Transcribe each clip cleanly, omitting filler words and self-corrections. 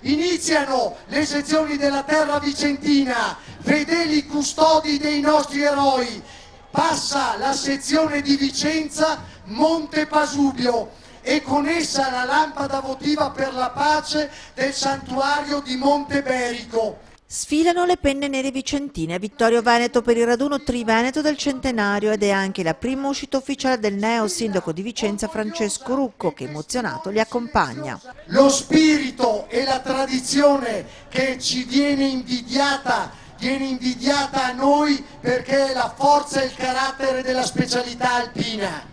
Iniziano le sezioni della terra vicentina, fedeli custodi dei nostri eroi. Passa la sezione di Vicenza, Monte Pasubio, e con essa la lampada votiva per la pace del santuario di Monte Berico. Sfilano le penne nere vicentine a Vittorio Veneto per il raduno Triveneto del centenario ed è anche la prima uscita ufficiale del neo sindaco di Vicenza Francesco Rucco, che emozionato li accompagna. Lo spirito e la tradizione che ci viene invidiata a noi, perché è la forza e il carattere della specialità alpina.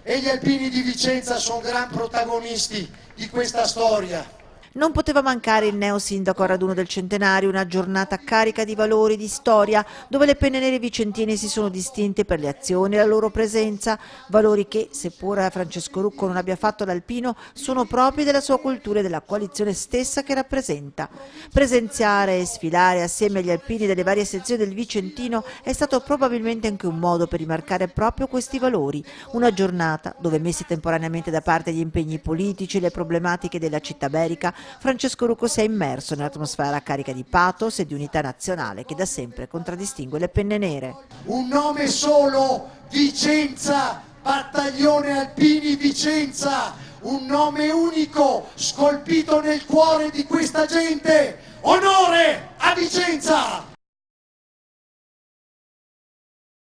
E gli alpini di Vicenza sono gran protagonisti di questa storia. Non poteva mancare il neo sindaco al raduno del centenario, una giornata carica di valori e di storia, dove le penne nere vicentine si sono distinte per le azioni e la loro presenza, valori che, seppur Francesco Rucco non abbia fatto l'alpino, sono propri della sua cultura e della coalizione stessa che rappresenta. Presenziare e sfilare assieme agli alpini delle varie sezioni del Vicentino è stato probabilmente anche un modo per rimarcare proprio questi valori, una giornata dove, messi temporaneamente da parte gli impegni politici e le problematiche della città berica, Francesco Rucco si è immerso nell'atmosfera carica di pathos e di unità nazionale che da sempre contraddistingue le penne nere. Un nome solo, Vicenza, Battaglione Alpini Vicenza, un nome unico, scolpito nel cuore di questa gente. Onore a Vicenza!